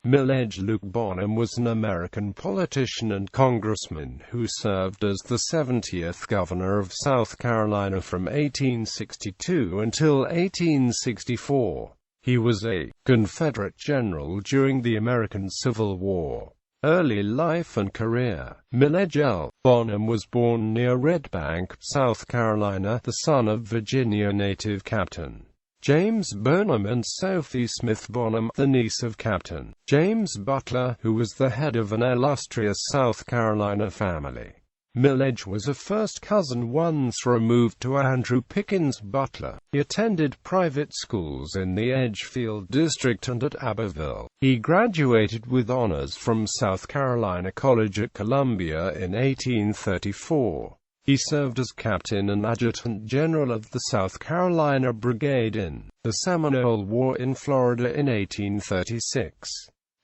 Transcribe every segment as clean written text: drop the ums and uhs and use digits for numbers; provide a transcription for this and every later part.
Milledge Luke Bonham was an American politician and congressman who served as the 70th governor of South Carolina from 1862 until 1864. He was a Confederate general during the American Civil War. Early life and career. Milledge L. Bonham was born near Red Bank, South Carolina, the son of Virginia native Captain James Bonham and Sophie Smith Bonham, the niece of Captain James Butler, who was the head of an illustrious South Carolina family. Milledge was a first cousin once removed to Andrew Pickens Butler. He attended private schools in the Edgefield district and at Abbeville. He graduated with honors from South Carolina College at Columbia in 1834. He served as captain and adjutant general of the South Carolina Brigade in the Seminole War in Florida in 1836.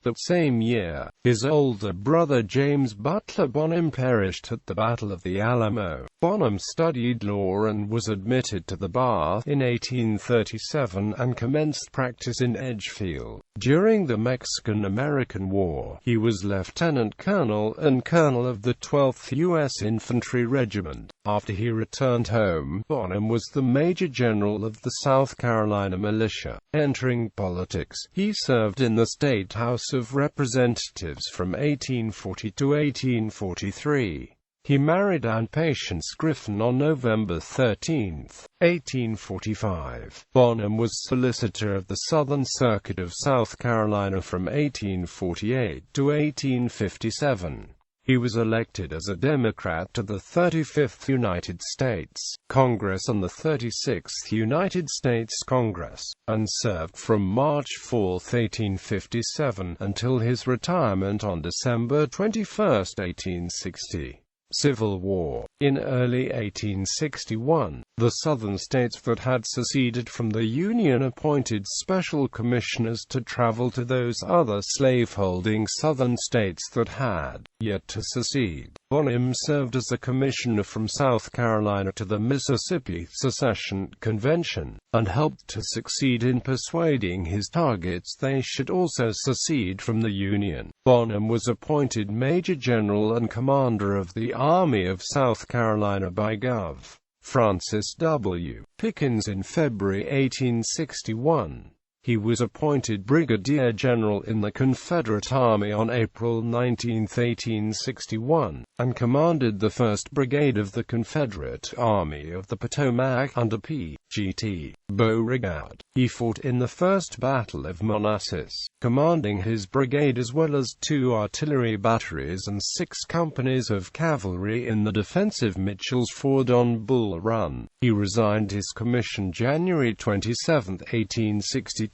That same year, his older brother James Butler Bonham perished at the Battle of the Alamo. Bonham studied law and was admitted to the bar in 1837 and commenced practice in Edgefield. During the Mexican-American War, he was lieutenant colonel and colonel of the 12th U.S. Infantry Regiment. After he returned home, Bonham was the Major General of the South Carolina Militia. Entering politics, he served in the State House of Representatives from 1840 to 1843. He married Anne Patience Griffin on November 13, 1845. Bonham was Solicitor of the Southern Circuit of South Carolina from 1848 to 1857. He was elected as a Democrat to the 35th United States Congress and the 36th United States Congress, and served from March 4, 1857, until his retirement on December 21, 1860. Civil War. In early 1861, the Southern states that had seceded from the Union appointed special commissioners to travel to those other slaveholding Southern states that had yet to secede. Bonham served as a commissioner from South Carolina to the Mississippi Secession Convention, and helped to succeed in persuading his targets they should also secede from the Union. Bonham was appointed Major General and Commander of the Army of South Carolina by Gov. Francis W. Pickens in February 1861. He was appointed Brigadier General in the Confederate Army on April 19, 1861, and commanded the 1st Brigade of the Confederate Army of the Potomac under P.G.T. Beauregard. He fought in the First Battle of Manassas, commanding his brigade as well as 2 artillery batteries and 6 companies of cavalry in the defensive Mitchell's Ford on Bull Run. He resigned his commission January 27, 1862,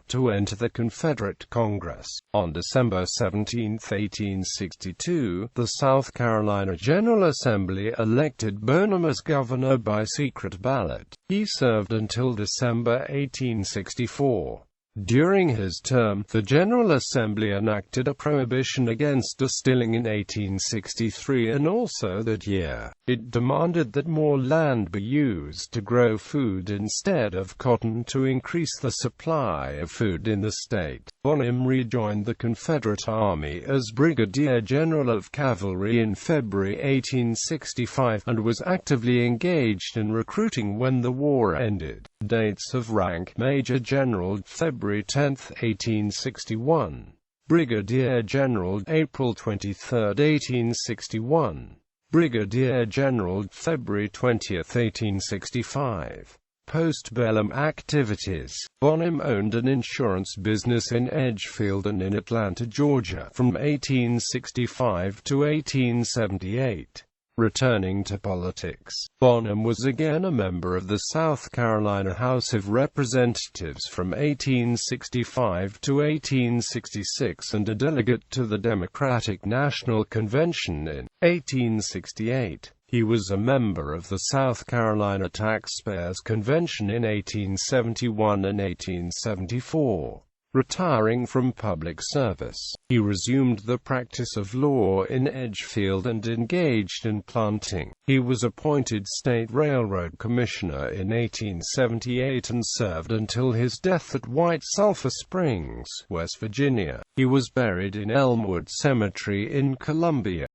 to enter the Confederate Congress. On December 17, 1862, the South Carolina General Assembly elected Bonham as governor by secret ballot. He served until December 1864. During his term, the General Assembly enacted a prohibition against distilling in 1863, and also that year, it demanded that more land be used to grow food instead of cotton to increase the supply of food in the state. Bonham rejoined the Confederate Army as Brigadier General of Cavalry in February 1865, and was actively engaged in recruiting when the war ended. Dates of rank: Major General, February 10, 1861. Brigadier General, April 23, 1861. Brigadier General, February 20, 1865. Postbellum activities. Bonham owned an insurance business in Edgefield and in Atlanta, Georgia, from 1865 to 1878. Returning to politics, Bonham was again a member of the South Carolina House of Representatives from 1865 to 1866 and a delegate to the Democratic National Convention in 1868. He was a member of the South Carolina Taxpayers Convention in 1871 and 1874. Retiring from public service, he resumed the practice of law in Edgefield and engaged in planting. He was appointed State Railroad Commissioner in 1878 and served until his death at White Sulphur Springs, West Virginia. He was buried in Elmwood Cemetery in Columbia.